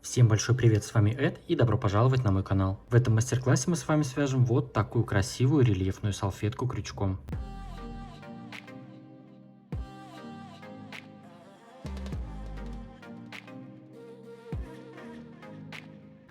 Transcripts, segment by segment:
Всем большой привет, с вами Эд и добро пожаловать на мой канал. В этом мастер-классе мы с вами свяжем вот такую красивую рельефную салфетку крючком.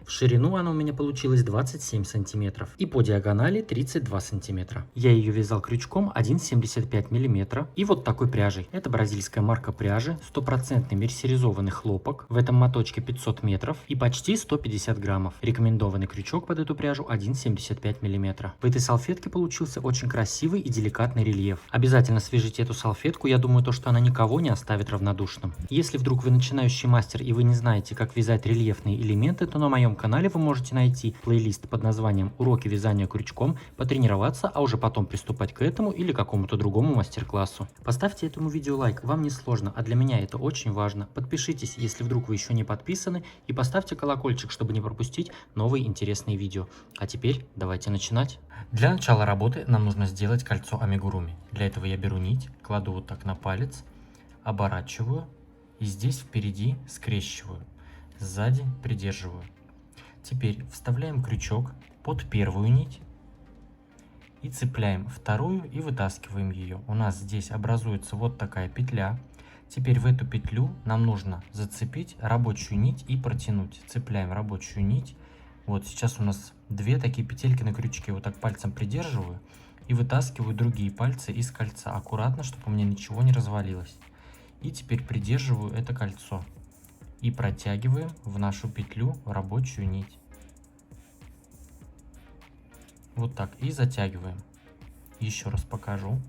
В ширину она у меня получилась 27 сантиметров и по диагонали 32 сантиметра. Я ее вязал крючком 1,75 миллиметра и вот такой пряжей. Это бразильская марка пряжи, стопроцентный мерсеризованный хлопок. В этом моточке 500 метров и почти 150 граммов. Рекомендованный крючок под эту пряжу 1,75 миллиметра. В этой салфетке получился очень красивый и деликатный рельеф. Обязательно свяжите эту салфетку, я думаю, что она никого не оставит равнодушным. Если вдруг вы начинающий мастер и вы не знаете, как вязать рельефные элементы, то на моем канале вы можете найти плейлист под названием «Уроки вязания крючком», потренироваться, а уже потом приступать к этому или какому-то другому мастер-классу. Поставьте этому видео лайк, вам не сложно, а для меня это очень важно. Подпишитесь, если вдруг вы еще не подписаны, и поставьте колокольчик, чтобы не пропустить новые интересные видео. А теперь давайте начинать. Для начала работы нам нужно сделать кольцо амигуруми. Для этого я беру нить, кладу вот так на палец, оборачиваю и здесь впереди скрещиваю, сзади придерживаю. Теперь вставляем крючок под первую нить и цепляем вторую и вытаскиваем ее. У нас здесь образуется вот такая петля. Теперь в эту петлю нам нужно зацепить рабочую нить и протянуть. Цепляем рабочую нить. Вот сейчас у нас две такие петельки на крючке. Вот так пальцем придерживаю и вытаскиваю другие пальцы из кольца. Аккуратно, чтобы у меня ничего не развалилось. И теперь придерживаю это кольцо и протягиваем в нашу петлю рабочую нить. Вот так и затягиваем. Еще раз покажу.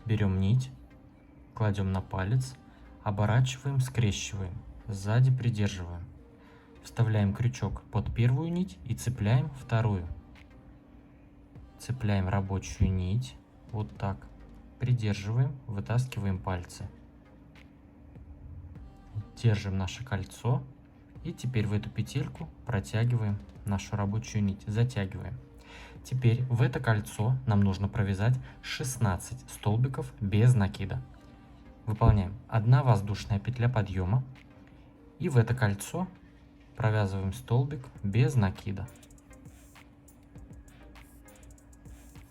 Берем нить, кладем на палец, оборачиваем, скрещиваем, сзади придерживаем. Вставляем крючок под первую нить и цепляем вторую. Цепляем рабочую нить, вот так, придерживаем, вытаскиваем пальцы. Держим наше кольцо и теперь в эту петельку протягиваем нашу рабочую нить, затягиваем. Теперь в это кольцо нам нужно провязать 16 столбиков без накида. Выполняем 1 воздушная петля подъема и в это кольцо провязываем столбик без накида.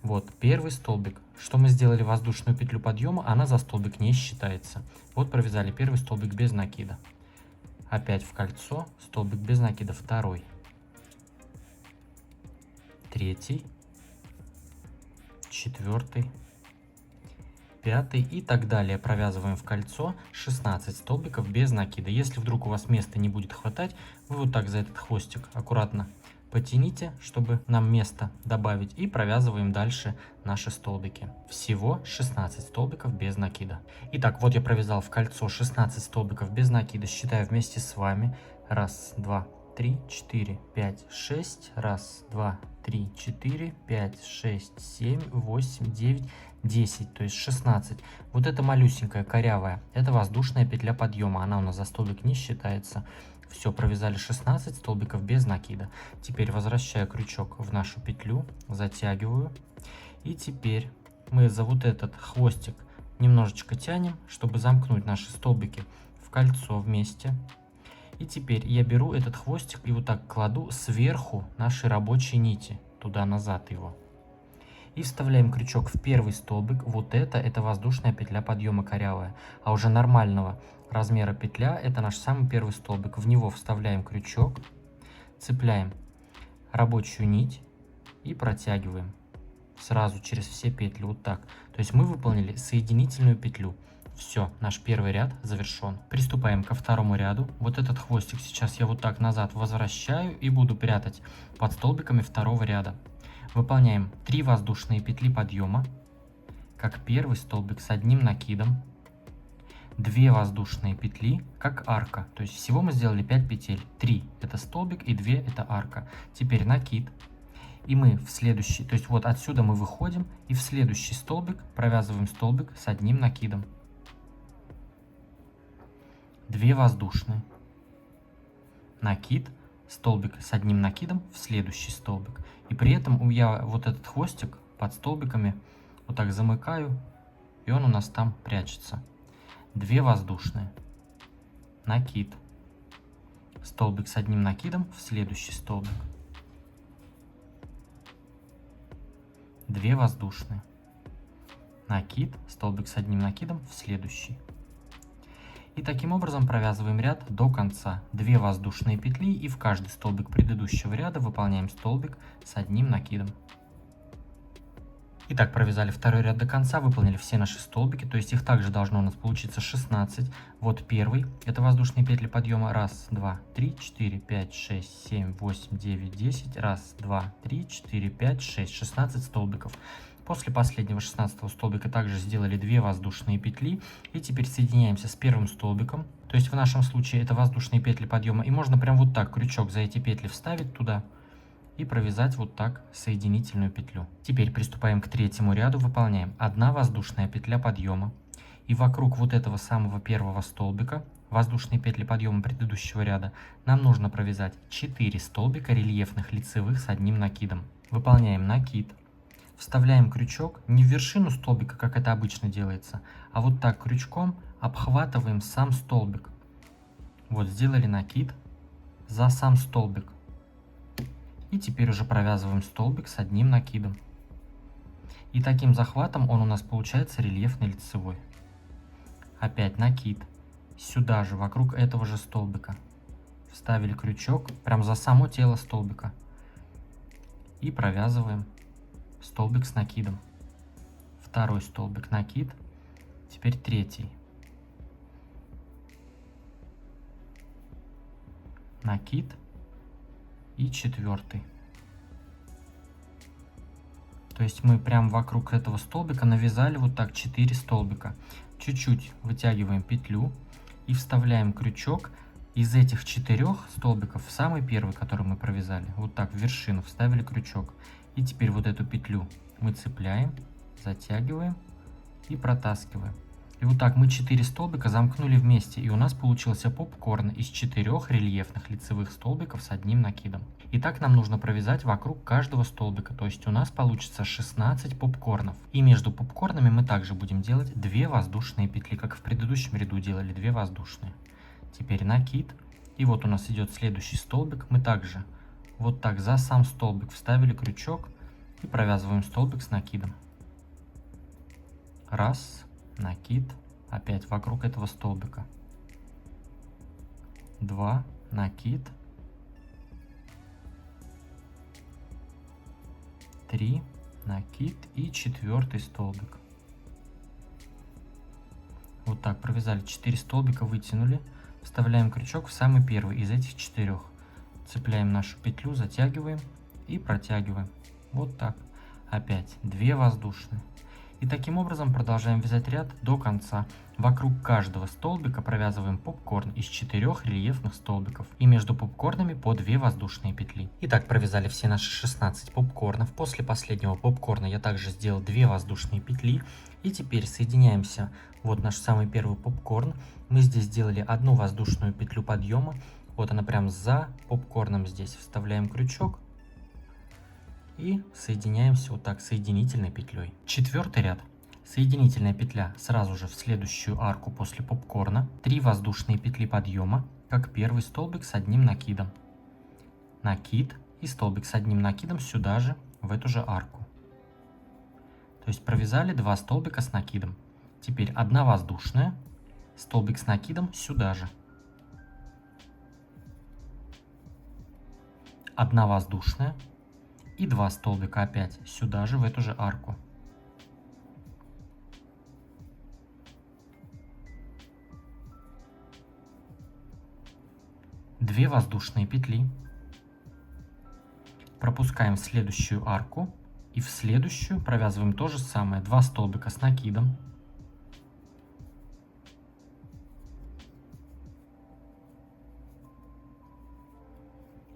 Вот первый столбик. Что мы сделали воздушную петлю подъема, она за столбик не считается. Вот провязали первый столбик без накида. Опять в кольцо, столбик без накида, второй, третий, четвертый, пятый и так далее. Провязываем в кольцо 16 столбиков без накида. Если вдруг у вас места не будет хватать, вы вот так за этот хвостик аккуратно потяните, чтобы нам место добавить, и провязываем дальше наши столбики. Всего 16 столбиков без накида. Итак, вот я провязал в кольцо 16 столбиков без накида. Считаю вместе с вами. 1, 2, 3, 4, 5, 6. 1, 2, 3, 4, 5, 6, 7, 8, 9, 10. То есть 16. Вот эта малюсенькая корявая, это воздушная петля подъема. Она у нас за столбик не считается. Все, провязали 16 столбиков без накида. Теперь возвращаю крючок в нашу петлю, затягиваю. И теперь мы за вот этот хвостик немножечко тянем, чтобы замкнуть наши столбики в кольцо вместе. И теперь я беру этот хвостик и вот так кладу сверху нашей рабочей нити, туда-назад его. И вставляем крючок в первый столбик. Вот это воздушная петля подъема корявая. А уже нормального размера петля, это наш самый первый столбик. В него вставляем крючок, цепляем рабочую нить и протягиваем сразу через все петли, вот так. То есть мы выполнили соединительную петлю. Все, наш первый ряд завершен. Приступаем ко второму ряду. Вот этот хвостик сейчас я вот так назад возвращаю и буду прятать под столбиками второго ряда. Выполняем 3 воздушные петли подъема, как первый столбик с одним накидом, 2 воздушные петли, как арка. То есть всего мы сделали 5 петель. 3 это столбик и 2 это арка. Теперь накид. И мы в следующий, то есть вот отсюда мы выходим и в следующий столбик провязываем столбик с одним накидом. 2 воздушные. Накид. Столбик с одним накидом в следующий столбик. И при этом я вот этот хвостик под столбиками вот так замыкаю, и он у нас там прячется. 2 воздушные, накид, столбик с одним накидом в следующий столбик, 2 воздушные, накид, столбик с одним накидом в следующий. И таким образом провязываем ряд до конца. 2 воздушные петли, и в каждый столбик предыдущего ряда выполняем столбик с одним накидом. Итак, провязали второй ряд до конца, выполнили все наши столбики, то есть их также должно у нас получиться 16. Вот первый, это воздушные петли подъема. 1, 2, 3, 4, 5, 6, 7, 8, 9, 10. 1, 2, 3, 4, 5, 6, 16 столбиков. После последнего 16 столбика также сделали 2 воздушные петли, и теперь соединяемся с первым столбиком. То есть в нашем случае это воздушные петли подъема, и можно прям вот так крючок за эти петли вставить туда и провязать вот так соединительную петлю. Теперь приступаем к третьему ряду, выполняем 1 воздушная петля подъема, и вокруг вот этого самого первого столбика, воздушные петли подъема предыдущего ряда, нам нужно провязать 4 столбика рельефных лицевых с одним накидом. Выполняем накид, вставляем крючок не в вершину столбика, как это обычно делается, а вот так крючком обхватываем сам столбик. Вот сделали накид за сам столбик. И теперь уже провязываем столбик с одним накидом. И таким захватом он у нас получается рельефный лицевой. Опять накид. Сюда же, вокруг этого же столбика. Вставили крючок прям за само тело столбика. И провязываем столбик с накидом. Второй столбик накид. Теперь третий. Накид. И четвертый. То есть мы прям вокруг этого столбика навязали вот так 4 столбика. Чуть-чуть вытягиваем петлю и вставляем крючок из этих 4 столбиков в самый первый, который мы провязали. Вот так в вершину вставили крючок. И теперь вот эту петлю мы цепляем, затягиваем и протаскиваем. И вот так мы 4 столбика замкнули вместе, и у нас получился попкорн из 4 рельефных лицевых столбиков с одним накидом. И так нам нужно провязать вокруг каждого столбика, то есть у нас получится 16 попкорнов. И между попкорнами мы также будем делать 2 воздушные петли, как в предыдущем ряду делали 2 воздушные. Теперь накид, и вот у нас идет следующий столбик, мы также вот так за сам столбик вставили крючок и провязываем столбик с накидом. Раз. Накид, опять вокруг этого столбика. 2, накид. 3, накид и 4 столбик. Вот так провязали 4 столбика, вытянули, вставляем крючок в самый первый из этих 4. Цепляем нашу петлю, затягиваем и протягиваем. Вот так. Опять 2 воздушные. И таким образом продолжаем вязать ряд до конца. Вокруг каждого столбика провязываем попкорн из 4 рельефных столбиков. И между попкорнами по 2 воздушные петли. Итак, провязали все наши 16 попкорнов. После последнего попкорна я также сделал 2 воздушные петли. И теперь соединяемся. Вот наш самый первый попкорн. Мы здесь сделали 1 воздушную петлю подъема. Вот она прям за попкорном здесь. Вставляем крючок. И соединяемся вот так соединительной петлей. 4 ряд. Соединительная петля сразу же в следующую арку после попкорна. 3 воздушные петли подъема, как первый столбик с одним накидом. Накид и столбик с одним накидом сюда же, в эту же арку. То есть провязали 2 столбика с накидом. Теперь 1 воздушная, столбик с накидом сюда же. 1 воздушная. И 2 столбика опять сюда же, в эту же арку. Две воздушные петли. Пропускаем в следующую арку. И в следующую провязываем то же самое. 2 столбика с накидом.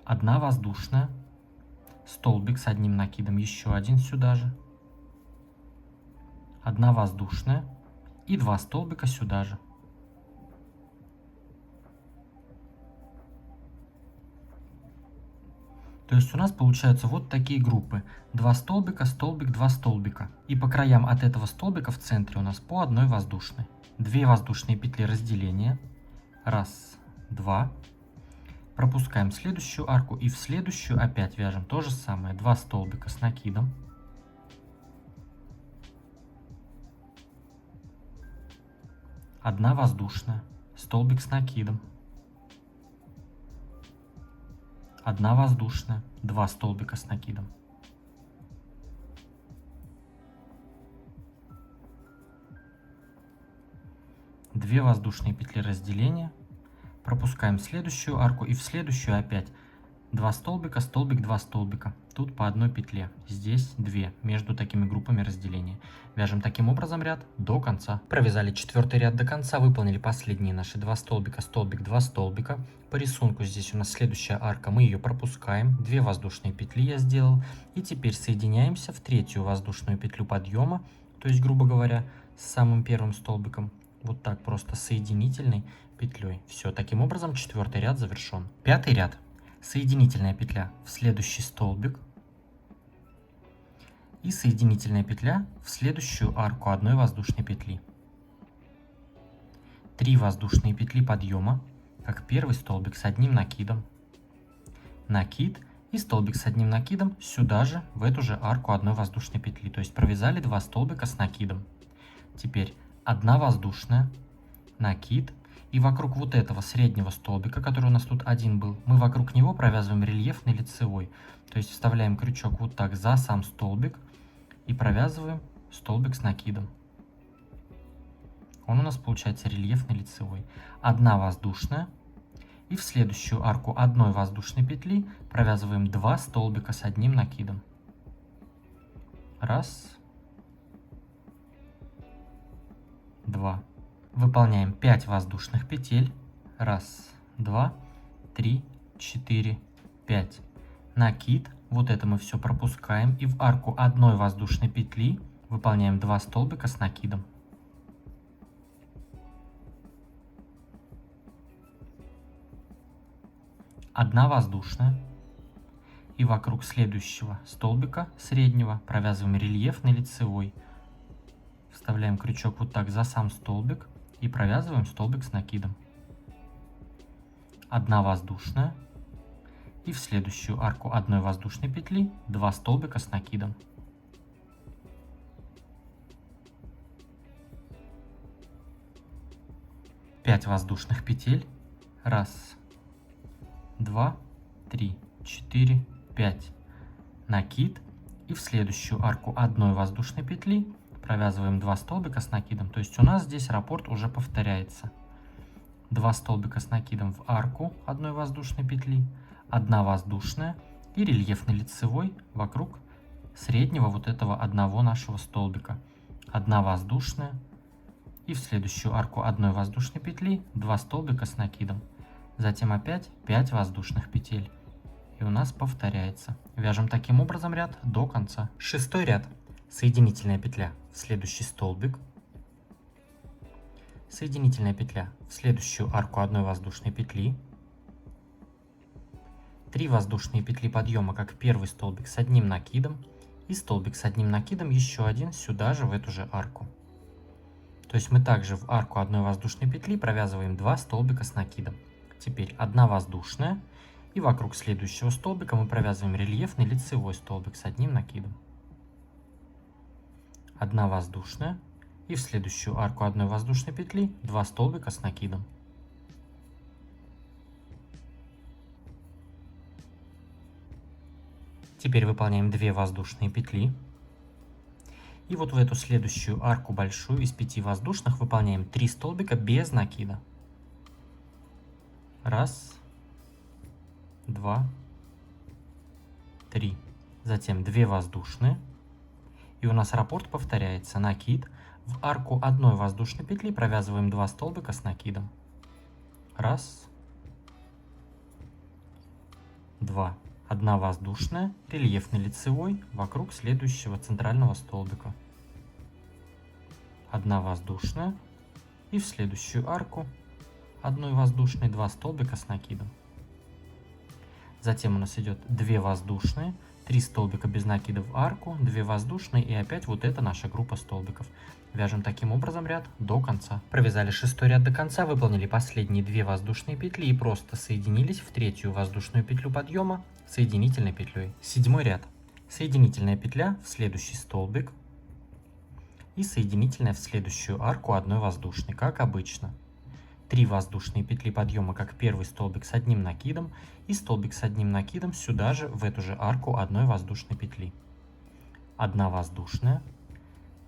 Одна воздушная. Столбик с одним накидом, еще один сюда же. 1 воздушная и 2 столбика сюда же. То есть у нас получаются вот такие группы. 2 столбика, столбик, 2 столбика. И по краям от этого столбика в центре у нас по 1 воздушной. 2 воздушные петли разделения. 1, 2. Пропускаем следующую арку и в следующую опять вяжем то же самое. 2 столбика с накидом. Одна воздушная, столбик с накидом. Одна воздушная, 2 столбика с накидом. Две воздушные петли разделения. Пропускаем следующую арку и в следующую опять 2 столбика, столбик, 2 столбика. Тут по одной петле. Здесь 2 между такими группами разделения. Вяжем таким образом ряд до конца. Провязали 4-й ряд до конца, выполнили последние наши 2 столбика, столбик, 2 столбика. По рисунку здесь у нас следующая арка, мы ее пропускаем. 2 воздушные петли я сделал. И теперь соединяемся в 3-ю воздушную петлю подъема, то есть, грубо говоря, с самым первым столбиком. Вот так просто соединительной петлей. Все, таким образом 4-й ряд завершен. 5-й ряд. Соединительная петля в следующий столбик и соединительная петля в следующую арку одной воздушной петли. 3 воздушные петли подъема, как первый столбик с одним накидом, накид и столбик с одним накидом сюда же, в эту же арку одной воздушной петли. То есть провязали 2 столбика с накидом. Теперь одна воздушная, накид. И вокруг вот этого среднего столбика, который у нас тут один был, мы вокруг него провязываем рельефный лицевой. То есть вставляем крючок вот так за сам столбик и провязываем столбик с накидом. Он у нас получается рельефный лицевой. Одна воздушная. И в следующую арку одной воздушной петли провязываем 2 столбика с одним накидом. Раз. Два. Выполняем 5 воздушных петель. Раз, два, три, 4, 5. Накид. Вот это мы все пропускаем. И в арку одной воздушной петли выполняем 2 столбика с накидом. Одна воздушная. И вокруг следующего столбика среднего провязываем рельефный лицевой. Вставляем крючок вот так за сам столбик. И провязываем столбик с накидом. Одна воздушная. И в следующую арку одной воздушной петли 2 столбика с накидом. Пять воздушных петель. Раз, два, три, 4, 5. Накид. И в следующую арку одной воздушной петли провязываем 2 столбика с накидом. То есть у нас здесь раппорт уже повторяется. 2 столбика с накидом в арку одной воздушной петли, одна воздушная и рельефный лицевой вокруг среднего вот этого одного нашего столбика. Одна воздушная и в следующую арку одной воздушной петли 2 столбика с накидом. Затем опять 5 воздушных петель. И у нас повторяется. Вяжем таким образом ряд до конца. 6-й ряд. Соединительная петля в следующий столбик, соединительная петля в следующую арку одной воздушной петли, 3 воздушные петли подъема, как первый столбик с одним накидом, и столбик с одним накидом еще один сюда же в эту же арку. То есть мы также в арку одной воздушной петли провязываем 2 столбика с накидом. Теперь одна воздушная, и вокруг следующего столбика мы провязываем рельефный лицевой столбик с одним накидом. Одна воздушная и в следующую арку одной воздушной петли 2 столбика с накидом. Теперь выполняем 2 воздушные петли. И вот в эту следующую арку большую из 5 воздушных выполняем 3 столбика без накида. Раз, два, 3. Затем 2 воздушные. И у нас раппорт повторяется. Накид. В арку одной воздушной петли провязываем 2 столбика с накидом. Раз, два. Одна воздушная, рельефный лицевой вокруг следующего центрального столбика. Одна воздушная и в следующую арку одной воздушной 2 столбика с накидом. Затем у нас идет 2 воздушные, 3 столбика без накида в арку, 2 воздушные и опять вот это наша группа столбиков. Вяжем таким образом ряд до конца. Провязали 6-й ряд до конца, выполнили последние 2 воздушные петли и просто соединились в 3-ю воздушную петлю подъема соединительной петлей. 7-й ряд. Соединительная петля в следующий столбик и соединительная в следующую арку 1 воздушной, как обычно. 3 воздушные петли подъема, как первый столбик с одним накидом, и столбик с одним накидом сюда же, в эту же арку 1 воздушной петли. 1 воздушная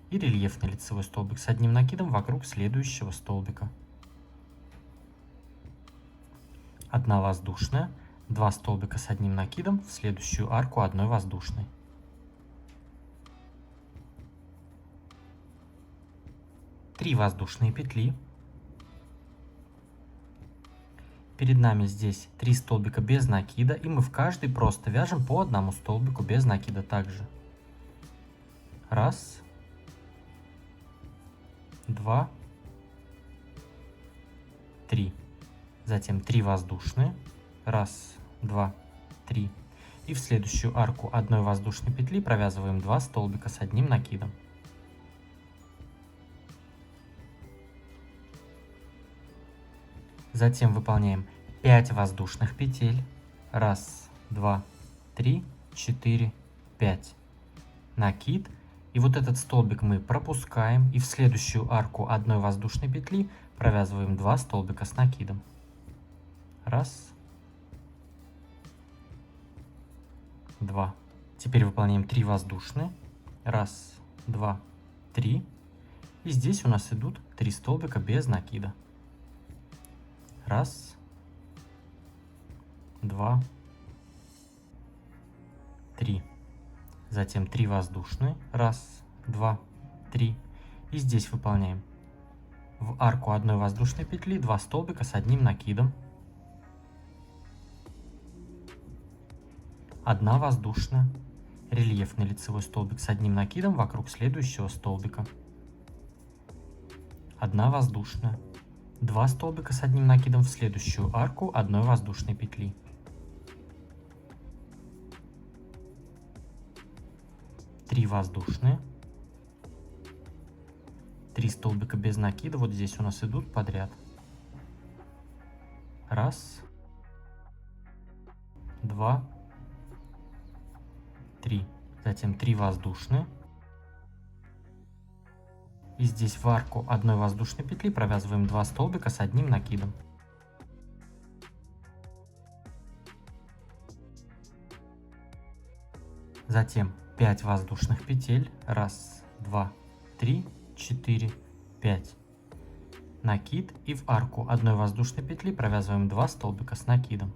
и рельефный лицевой столбик с одним накидом вокруг следующего столбика. 1 воздушная, 2 столбика с одним накидом в следующую арку 1 воздушной. Три воздушные петли. Перед нами здесь 3 столбика без накида, и мы в каждый просто вяжем по 1 столбику без накида также. 1, 2, 3. Затем 3 воздушные. 1, 2, 3. И в следующую арку 1 воздушной петли провязываем 2 столбика с одним накидом. Затем выполняем 5 воздушных петель. 1, 2, 3, 4, 5. Накид. И вот этот столбик мы пропускаем. И в следующую арку 1 воздушной петли провязываем 2 столбика с накидом. 1, 2. Теперь выполняем 3 воздушные. 1, 2, 3. И здесь у нас идут 3 столбика без накида. 1, 2, 3. Затем 3 воздушные. 1, 2, 3. И здесь выполняем в арку 1 воздушной петли 2 столбика с одним накидом. 1 воздушная. Рельефный лицевой столбик с одним накидом вокруг следующего столбика. 1 воздушная. 2 столбика с одним накидом в следующую арку 1 воздушной петли. 3 воздушные. 3 столбика без накида, вот здесь у нас идут подряд. 1, 2, 3. Затем 3 воздушные. И здесь в арку 1 воздушной петли провязываем 2 столбика с одним накидом. Затем 5 воздушных петель. 1, 2, 3, 4, 5. Накид. И в арку 1 воздушной петли провязываем 2 столбика с накидом.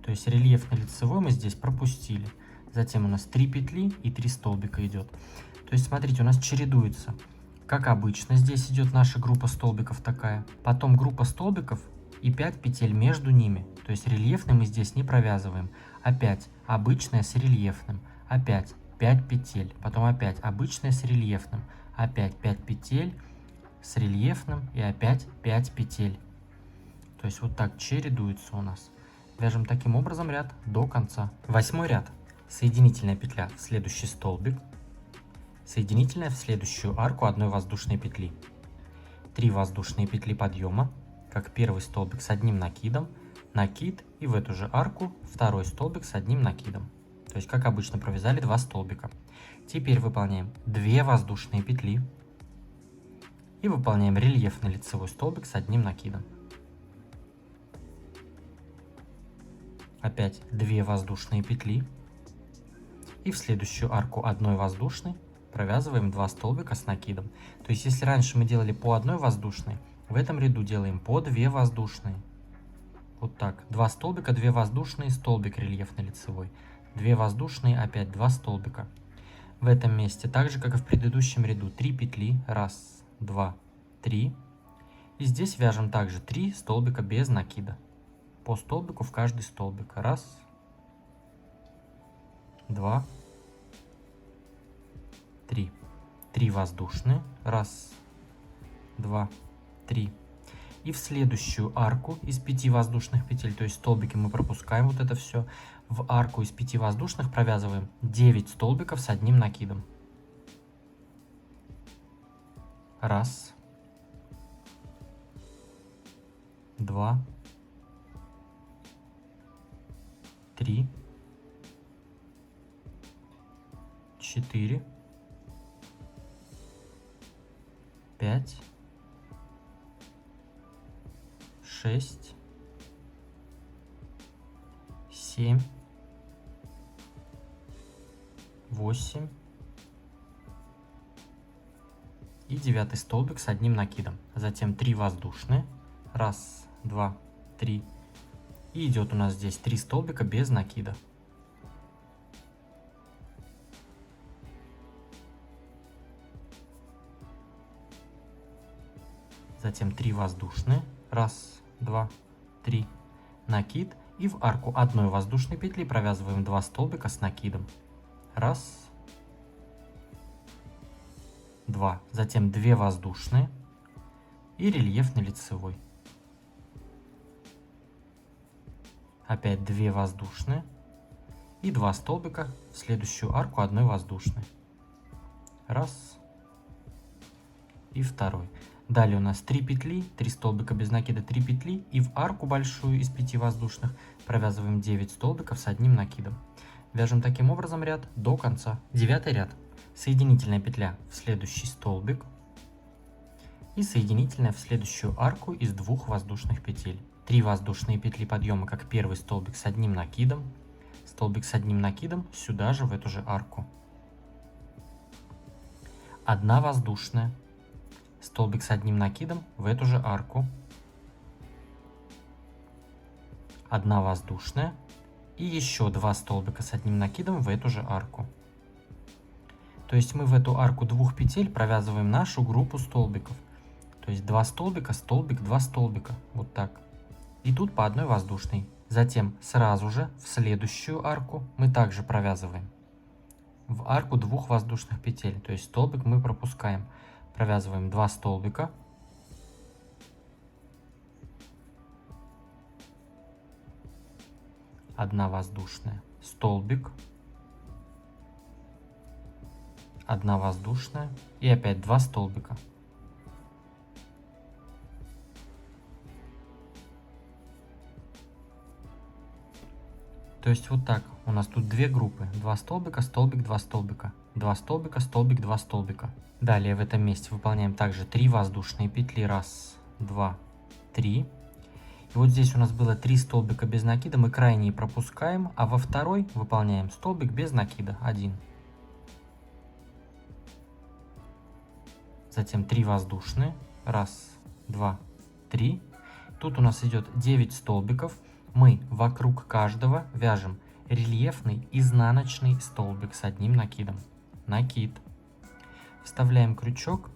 То есть рельефный лицевой мы здесь пропустили. Затем у нас 3 петли и 3 столбика идет. То есть смотрите, у нас чередуется. Как обычно, здесь идет наша группа столбиков такая. Потом группа столбиков и 5 петель между ними. То есть рельефный мы здесь не провязываем. Опять обычная с рельефным. Опять 5 петель. Потом опять обычная с рельефным. Опять 5 петель с рельефным и опять 5 петель. То есть вот так чередуется у нас. Вяжем таким образом ряд до конца. 8 ряд. Соединительная петля в следующий столбик, соединительная в следующую арку 1 воздушной петли. 3 воздушные петли подъема, как первый столбик с одним накидом, накид и в эту же арку 2 столбик с одним накидом. То есть как обычно провязали 2 столбика. Теперь выполняем 2 воздушные петли и выполняем рельефный лицевой столбик с одним накидом. Опять 2 воздушные петли. И в следующую арку 1 воздушной провязываем 2 столбика с накидом. То есть если раньше мы делали по 1 воздушной, в этом ряду делаем по 2 воздушные. Вот так. 2 столбика, 2 воздушные, столбик рельефный лицевой. 2 воздушные, опять 2 столбика. В этом месте, так же как и в предыдущем ряду, 3 петли. 1, 2, 3. И здесь вяжем также 3 столбика без накида. По столбику в каждый столбик. 1, 2, 3. 3 воздушные. 1, 2, 3. И в следующую арку из 5 воздушных петель, то есть столбики мы пропускаем вот это все, в арку из 5 воздушных провязываем 9 столбиков с одним накидом. Раз, два, три, 4, 5, 6, 7, 8 и 9 столбик с одним накидом. Затем 3 воздушные. Раз, два, три. И идет у нас здесь 3 столбика без накида. Затем 3 воздушные. Раз, два, три. Накид. И в арку одной воздушной петли провязываем 2 столбика с накидом. Раз, два. Затем 2 воздушные и рельефный лицевой. Опять 2 воздушные и 2 столбика в следующую арку одной воздушной. Раз и второй. Далее у нас 3 петли, 3 столбика без накида, 3 петли, и в арку большую из 5 воздушных провязываем 9 столбиков с одним накидом. Вяжем таким образом ряд до конца. 9 ряд. Соединительная петля в следующий столбик и соединительная в следующую арку из 2 воздушных петель. 3 воздушные петли подъема, как первый столбик с одним накидом, столбик с одним накидом сюда же в эту же арку. 1 воздушная, столбик с одним накидом в эту же арку, 1 воздушная и еще 2 столбика с одним накидом в эту же арку. То есть мы в эту арку 2 петель провязываем нашу группу столбиков. То есть 2 столбика, столбик, 2 столбика. Вот так. И тут по 1 воздушной. Затем сразу же в следующую арку мы также провязываем в арку 2 воздушных петель. То есть столбик мы пропускаем. Провязываем 2 столбика. Одна воздушная. Столбик. 1 воздушная. И опять 2 столбика. То есть вот так. У нас тут 2 группы. 2 столбика, столбик, 2 столбика. 2 столбика, столбик, 2 столбика. Далее в этом месте выполняем также 3 воздушные петли. Раз, два, три. И вот здесь у нас было 3 столбика без накида. Мы крайние пропускаем, а во второй выполняем столбик без накида. 1. Затем 3 воздушные. Раз, два, три. Тут у нас идет 9 столбиков. Мы вокруг каждого вяжем рельефный изнаночный столбик с одним накидом. Накид. Вставляем крючок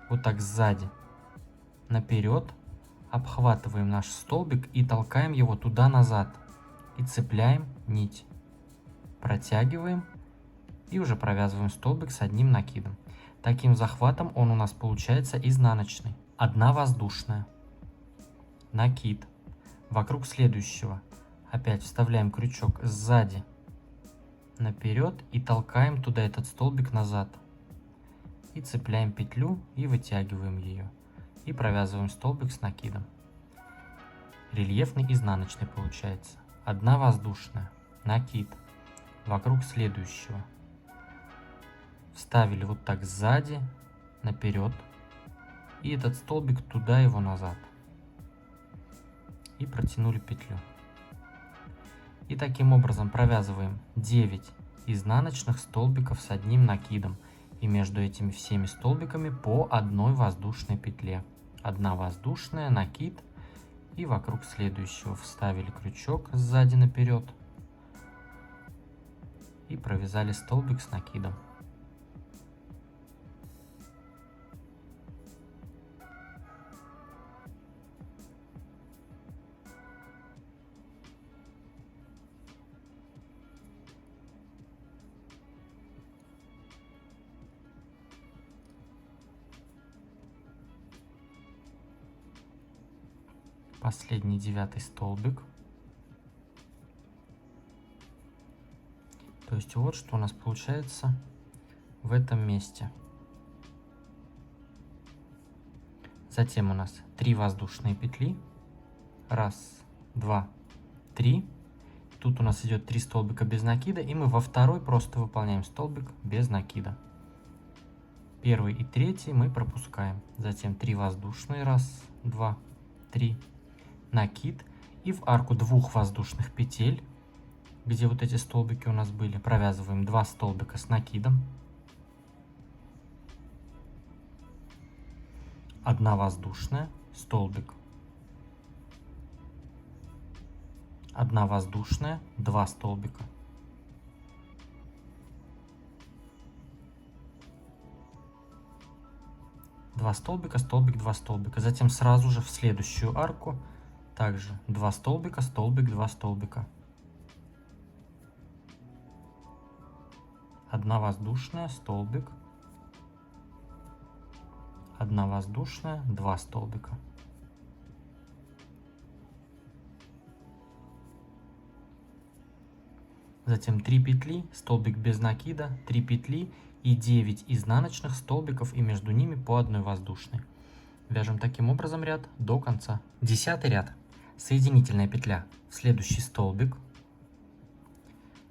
вот так сзади наперед, обхватываем наш столбик и толкаем его туда-назад. И цепляем нить. Протягиваем и уже провязываем столбик с одним накидом. Таким захватом он у нас получается изнаночный. 1 воздушная. Накид. Вокруг следующего опять вставляем крючок сзади наперед и толкаем туда этот столбик назад. И цепляем петлю и вытягиваем ее. И провязываем столбик с накидом. Рельефный изнаночный получается. 1 воздушная. Накид. Вокруг следующего. Вставили вот так сзади наперед. И этот столбик туда его назад. И протянули петлю. И таким образом провязываем 9 изнаночных столбиков с одним накидом. И между этими всеми столбиками по 1 воздушной петле. 1 воздушная, накид. И вокруг следующего вставили крючок сзади наперед. И провязали столбик с накидом. последний 9 столбик. То есть вот что у нас получается в этом месте. Затем у нас 3 воздушные петли. Раз, два, три. Тут у нас идет 3 столбика без накида, и мы во второй просто выполняем столбик без накида. Первый и третий мы пропускаем. Затем 3 воздушные. Раз, два, три. Накид. И в арку 2 воздушных петель, где вот эти столбики у нас были, провязываем 2 столбика с накидом. 1 воздушная, столбик. 1 воздушная, 2 столбика. Два столбика, столбик, 2 столбика. Затем сразу же в следующую арку также 2 столбика, столбик, 2 столбика. 1 воздушная, столбик. 1 воздушная, 2 столбика. Затем 3 петли, столбик без накида, 3 петли и 9 изнаночных столбиков, и между ними по 1 воздушной. Вяжем таким образом ряд до конца. 10 ряд. Соединительная петля в следующий столбик.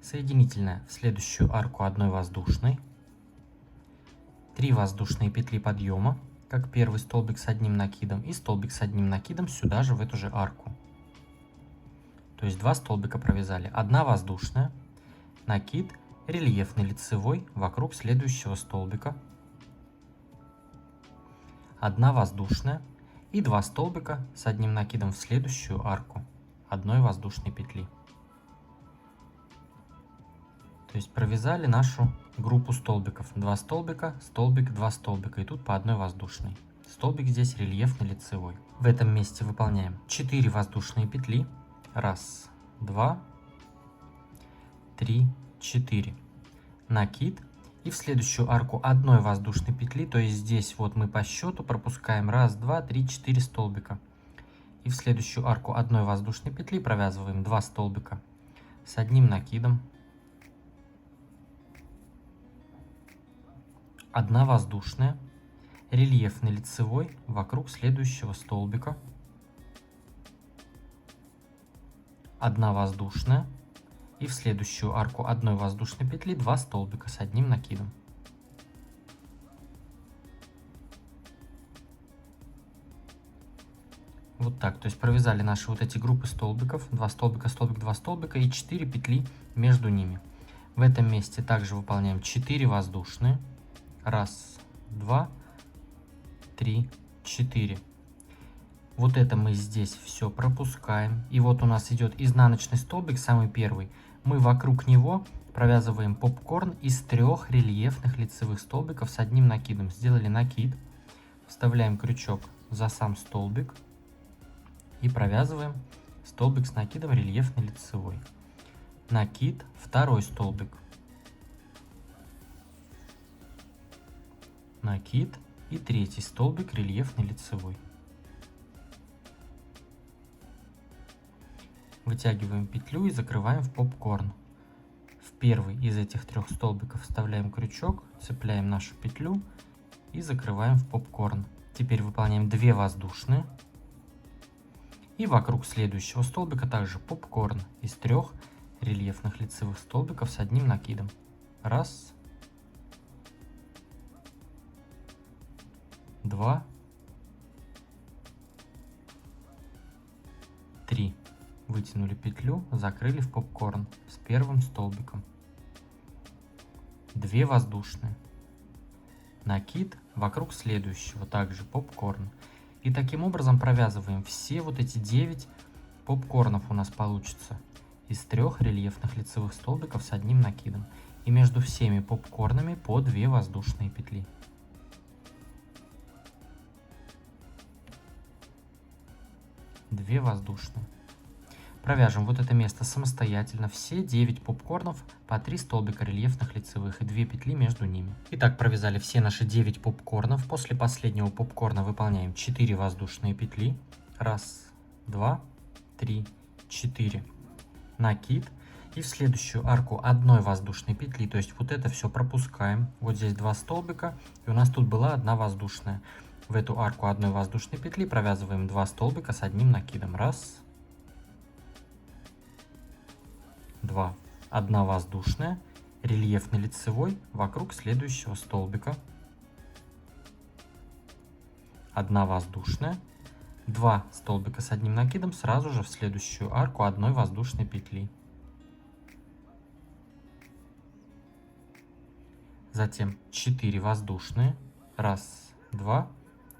Соединительная в следующую арку 1 воздушной. 3 воздушные петли подъема, как первый столбик с 1 накидом, и столбик с 1 накидом сюда же, в эту же арку. То есть 2 столбика провязали. 1 воздушная, накид, рельефный лицевой вокруг следующего столбика. 1 воздушная и 2 столбика с 1 накидом в следующую арку 1 воздушной петли. То есть провязали нашу группу столбиков. 2 столбика, столбик, 2 столбика, и тут по 1 воздушной. Столбик здесь рельефный лицевой. В этом месте выполняем 4 воздушные петли. Раз, два, три, 4. Накид. И в следующую арку 1 воздушной петли, то есть здесь вот мы по счету пропускаем 1, 2, 3, 4 столбика. И в следующую арку 1 воздушной петли провязываем 2 столбика с 1 накидом. 1 воздушная, рельефный лицевой вокруг следующего столбика. 1 воздушная. И в следующую арку 1 воздушной петли 2 столбика с 1 накидом. Вот так. То есть провязали наши вот эти группы столбиков. 2 столбика, столбик, 2 столбика и 4 петли между ними. В этом месте также выполняем 4 воздушные. Раз, два, три, 4. Вот это мы здесь все пропускаем. И вот у нас идет изнаночный столбик, самый первый. Мы вокруг него провязываем попкорн из 3 рельефных лицевых столбиков с 1 накидом. Сделали накид, вставляем крючок за сам столбик и провязываем столбик с накидом рельефный лицевой. Накид, 2 столбик. Накид и 3 столбик рельефный лицевой. Вытягиваем петлю и закрываем в попкорн. В первый из этих 3 столбиков вставляем крючок, цепляем нашу петлю и закрываем в попкорн. Теперь выполняем 2 воздушные. И вокруг следующего столбика также попкорн из 3 рельефных лицевых столбиков с 1 накидом. Раз, два, 3. Вытянули петлю, закрыли в попкорн с первым столбиком. 2 воздушные. Накид вокруг следующего, также попкорн. И таким образом провязываем все вот эти 9 попкорнов у нас получится из 3 рельефных лицевых столбиков с 1 накидом. И между всеми попкорнами по 2 воздушные петли. Две воздушные. Провяжем вот это место самостоятельно, все 9 попкорнов по 3 столбика рельефных лицевых и 2 петли между ними. Итак, провязали все наши 9 попкорнов. После последнего попкорна выполняем 4 воздушные петли. Раз, 2, 3, 4. Накид. И в следующую арку одной воздушной петли, то есть вот это все пропускаем. Вот здесь 2 столбика, и у нас тут была одна воздушная. В эту арку одной воздушной петли провязываем 2 столбика с одним накидом. Раз, 2. Одна воздушная, рельефно-лицевой вокруг следующего столбика. Одна воздушная, 2 столбика с одним накидом сразу же в следующую арку одной воздушной петли. Затем 4 воздушные. Раз, 2,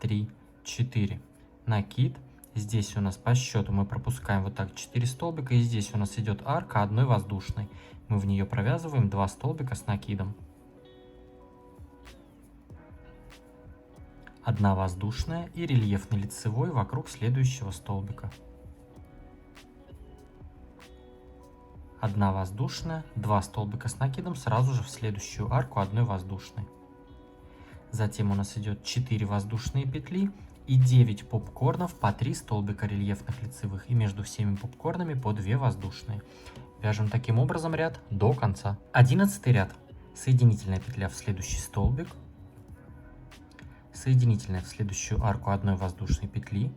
3, 4. Накид. Здесь у нас по счету мы пропускаем вот так 4 столбика. И здесь у нас идет арка одной воздушной. Мы в нее провязываем 2 столбика с накидом. Одна воздушная и рельефно-лицевой вокруг следующего столбика. Одна воздушная, 2 столбика с накидом сразу же в следующую арку одной воздушной. Затем у нас идет 4 воздушные петли и 9 попкорнов по 3 столбика рельефных лицевых. И между всеми попкорнами по 2 воздушные. Вяжем таким образом ряд до конца. 11 ряд. Соединительная петля в следующий столбик. Соединительная в следующую арку одной воздушной петли.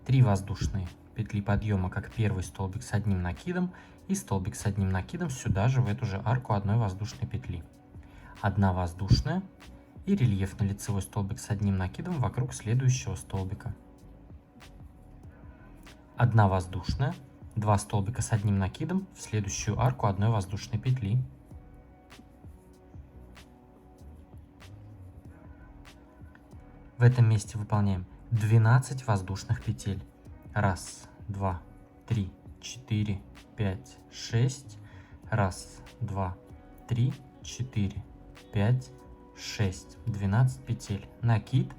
3 воздушные петли подъема, как первый столбик с одним накидом. И столбик с одним накидом сюда же, в эту же арку одной воздушной петли. Одна воздушная и рельефно-лицевой столбик с одним накидом вокруг следующего столбика. Одна воздушная, 2 столбика с одним накидом в следующую арку одной воздушной петли. В этом месте выполняем 12 воздушных петель. Раз, 2, 3, 4, 5, 6. Раз, 2, 3, 4, 5, 6. 12 петель. Накид.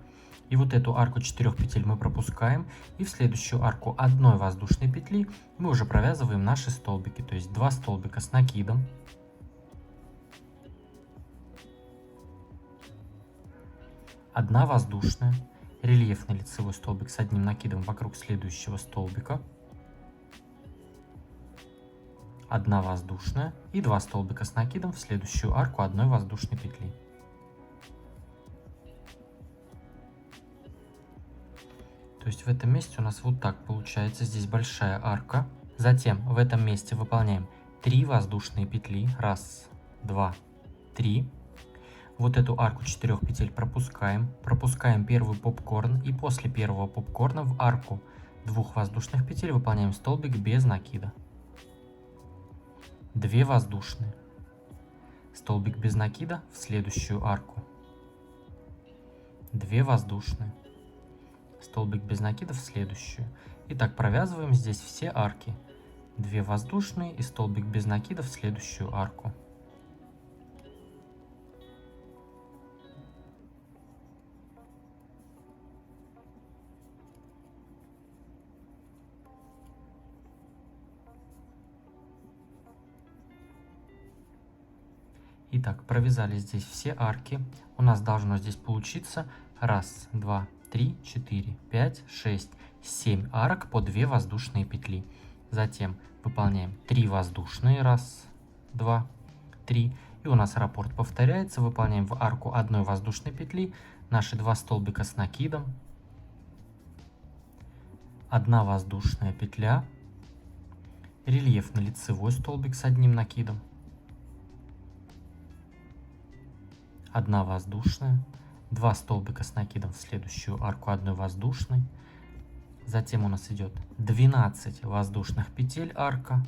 И вот эту арку 4 петель мы пропускаем. И в следующую арку одной воздушной петли мы уже провязываем наши столбики. То есть 2 столбика с накидом. Одна воздушная. Рельефный лицевой столбик с одним накидом вокруг следующего столбика. Одна воздушная и 2 столбика с накидом в следующую арку одной воздушной петли. То есть в этом месте у нас вот так получается. Здесь большая арка. Затем в этом месте выполняем 3 воздушные петли. Раз, 2, 3. Вот эту арку 4 петель пропускаем. Пропускаем первый попкорн. И после первого попкорна в арку 2 воздушных петель выполняем столбик без накида. 2 воздушные. Столбик без накида в следующую арку. 2 воздушные. Столбик без накида в следующую. И так провязываем здесь все арки. 2 воздушные и столбик без накида в следующую арку. Итак, провязали здесь все арки. У нас должно здесь получиться 1, 2, 3, 4, 5, 6, 7 арок по 2 воздушные петли. Затем выполняем 3 воздушные. 1, 2, 3. И у нас раппорт повторяется. Выполняем в арку одной воздушной петли наши 2 столбика с накидом. 1 воздушная петля. Рельефно-лицевой столбик с одним накидом. 1 воздушная, 2 столбика с накидом в следующую арку одной воздушной. Затем у нас идет 12 воздушных петель арка.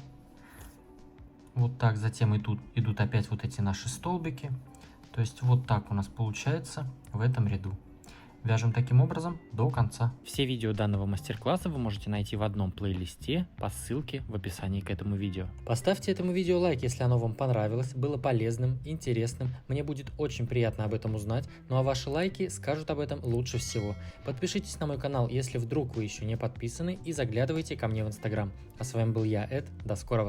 Вот так. Затем идут опять вот эти наши столбики. То есть вот так у нас получается в этом ряду. Вяжем таким образом до конца. Все видео данного мастер-класса вы можете найти в одном плейлисте по ссылке в описании к этому видео. Поставьте этому видео лайк, если оно вам понравилось, было полезным, интересным. Мне будет очень приятно об этом узнать. Ну а ваши лайки скажут об этом лучше всего. Подпишитесь на мой канал, если вдруг вы еще не подписаны, и заглядывайте ко мне в Инстаграм. А с вами был я, Эд. До скорого.